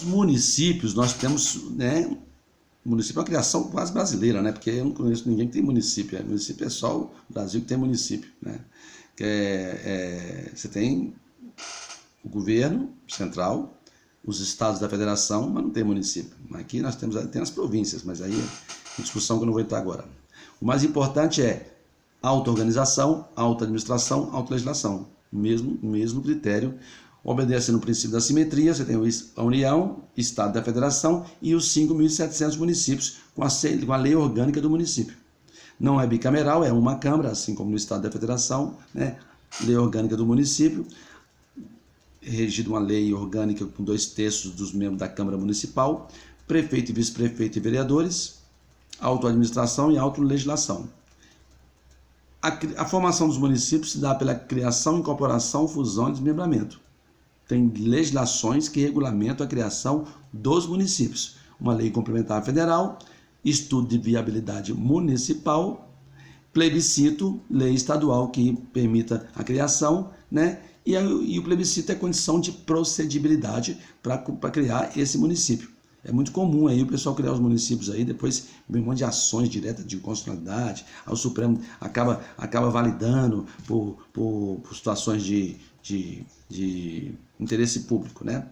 Os municípios, nós temos, né? O município é uma criação quase brasileira, né? Porque eu não conheço ninguém que tem município. Município é só o Brasil que tem município, né? Você tem o governo central, os estados da federação, mas não tem município. Aqui nós temos as províncias, mas aí é uma discussão que eu não vou entrar agora. O mais importante é auto-organização, auto-administração, auto-legislação. Mesmo critério, obedecendo o princípio da simetria. Você tem a União, Estado da Federação e os 5.700 municípios com a lei orgânica do município. Não é bicameral, é uma Câmara, assim como no Estado da Federação, né? Lei orgânica do município, regido uma lei orgânica com 2/3 dos membros da Câmara Municipal, prefeito e vice-prefeito e vereadores, auto-administração e auto-legislação. A formação dos municípios se dá pela criação, incorporação, fusão e desmembramento. Tem legislações que regulamentam a criação dos municípios. Uma lei complementar federal, estudo de viabilidade municipal, plebiscito, lei estadual que permita a criação, né? E o plebiscito é condição de procedibilidade para criar esse município. É muito comum aí o pessoal criar os municípios aí, depois vem um monte de ações diretas de inconstitucionalidade, aí o Supremo acaba validando por situações de interesse público, né?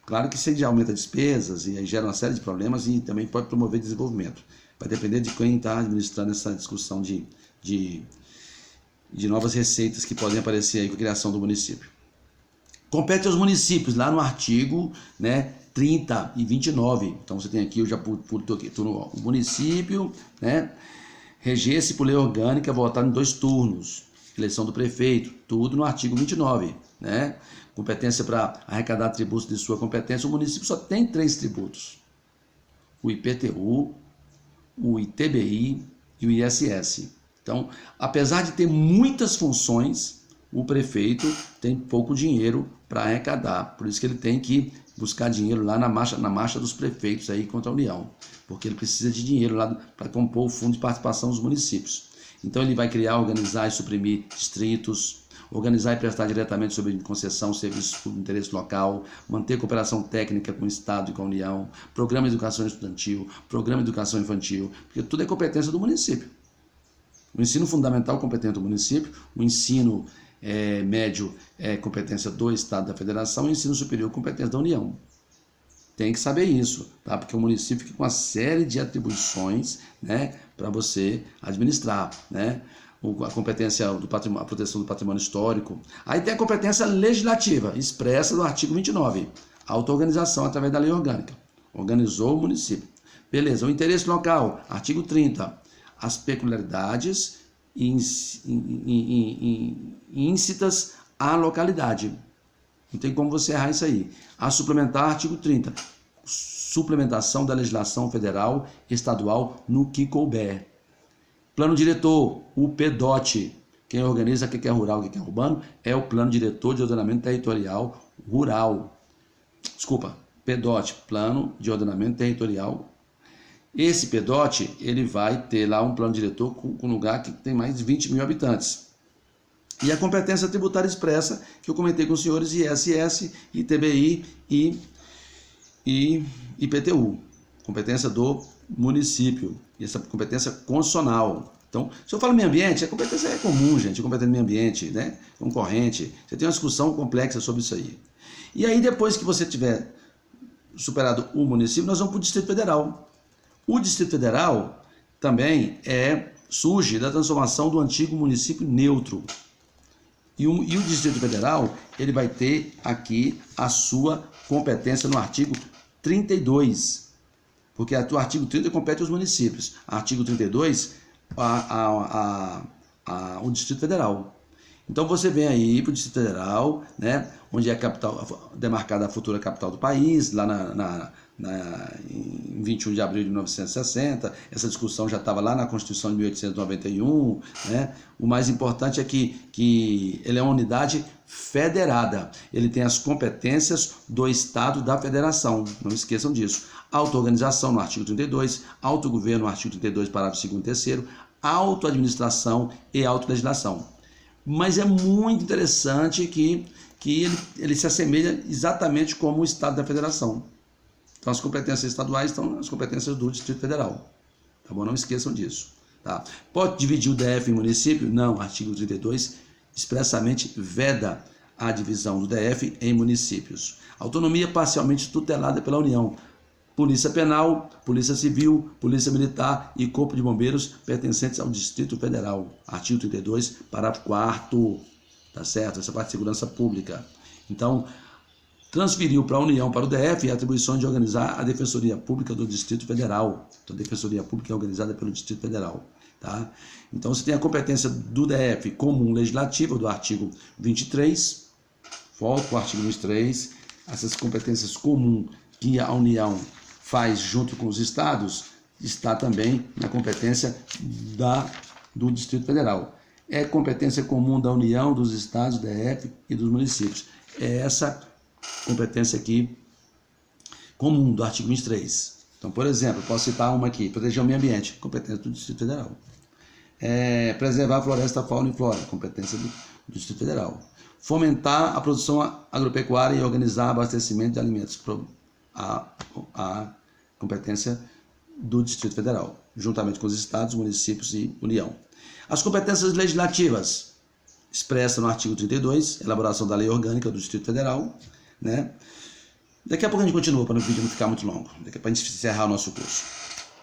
Claro que isso já aumenta despesas e aí gera uma série de problemas e também pode promover desenvolvimento. Vai depender de quem está administrando essa discussão de novas receitas que podem aparecer aí com a criação do município. Compete aos municípios, lá no artigo, né, 30 e 29. Então você tem aqui, eu já pulo aqui, o município, né, reger-se por lei orgânica, votar em 2 turnos, eleição do prefeito, tudo no artigo 29, né? Competência para arrecadar tributos de sua competência, o município só tem 3 tributos: o IPTU, o ITBI e o ISS. Então, apesar de ter muitas funções, o prefeito tem pouco dinheiro para arrecadar. Por isso que ele tem que buscar dinheiro lá na marcha dos prefeitos aí contra a União, porque ele precisa de dinheiro lá para compor o fundo de participação dos municípios. Então ele vai criar, organizar e suprimir distritos, organizar e prestar diretamente sob concessão serviços de interesse local, manter cooperação técnica com o Estado e com a União, programa de educação estudantil, programa de educação infantil, porque tudo é competência do município. O ensino fundamental competente do município, o ensino médio é competência do Estado da Federação e o ensino superior competência da União. Tem que saber isso, tá? Porque o município fica com uma série de atribuições, né, para você administrar, né? A competência do patrimônio, a proteção do patrimônio histórico. Aí tem a competência legislativa, expressa no artigo 29, auto-organização através da lei orgânica. Organizou o município. Beleza, o interesse local, artigo 30, as peculiaridades íncitas à localidade. Não tem como você errar isso aí. A suplementar, artigo 30, suplementação da legislação federal, estadual, no que couber. Plano diretor, o PDOT. Quem organiza o que é rural e o que é urbano é o Plano Diretor de Ordenamento Territorial Rural. Desculpa, PDOT, Plano de Ordenamento Territorial. Esse PDOT, ele vai ter lá um plano diretor com um lugar que tem mais de 20 mil habitantes. E a competência tributária expressa, que eu comentei com os senhores, ISS, ITBI e IPTU. Competência do município. E essa competência constitucional. Então, se eu falo meio ambiente, a competência é comum, gente. A competência do meio ambiente, né? Concorrente. Você tem uma discussão complexa sobre isso aí. E aí, depois que você tiver superado o município, nós vamos para o Distrito Federal. O Distrito Federal também surge da transformação do antigo município neutro. E o Distrito Federal, ele vai ter aqui a sua competência no artigo 32. Porque o artigo 30 compete aos municípios. Artigo 32, o Distrito Federal. Então você vem aí para o Distrito Federal, né, onde é a capital, demarcada a futura capital do país, lá em 21 de abril de 1960, essa discussão já estava lá na Constituição de 1891, né? O mais importante é que ele é uma unidade federada, ele tem as competências do Estado da Federação, não esqueçam disso. Auto-organização no artigo 32, autogoverno no artigo 32, parágrafo 2º e 3º, auto-administração e auto-legislação. Mas é muito interessante que ele se assemelha exatamente como o Estado da Federação. Então, as competências estaduais estão nas competências do Distrito Federal. Tá bom? Não esqueçam disso. Tá? Pode dividir o DF em município? Não. Artigo 32 expressamente veda a divisão do DF em municípios. Autonomia parcialmente tutelada pela União. Polícia Penal, Polícia Civil, Polícia Militar e Corpo de Bombeiros pertencentes ao Distrito Federal. Artigo 32, parágrafo 4º. Tá certo? Essa parte de segurança pública. Então, transferiu para a União, para o DF, a atribuição de organizar a Defensoria Pública do Distrito Federal. Então, a Defensoria Pública é organizada pelo Distrito Federal. Tá? Então, você tem a competência do DF comum legislativa, do artigo 23. Volto para o artigo 23. Essas competências comuns que a União faz junto com os estados, está também na competência do Distrito Federal. É competência comum da União, dos estados, DF e dos municípios. É essa competência aqui comum do artigo 23. Então, por exemplo, posso citar uma aqui: proteger o meio ambiente, competência do Distrito Federal. Preservar a floresta, fauna e flora, competência do Distrito Federal. Fomentar a produção agropecuária e organizar abastecimento de alimentos, a competência do Distrito Federal, juntamente com os estados, municípios e União. As competências legislativas, expressa no artigo 32, elaboração da lei orgânica do Distrito Federal, né? Daqui a pouco a gente continua, para o vídeo não ficar muito longo, daqui a pouco a gente encerrar o nosso curso.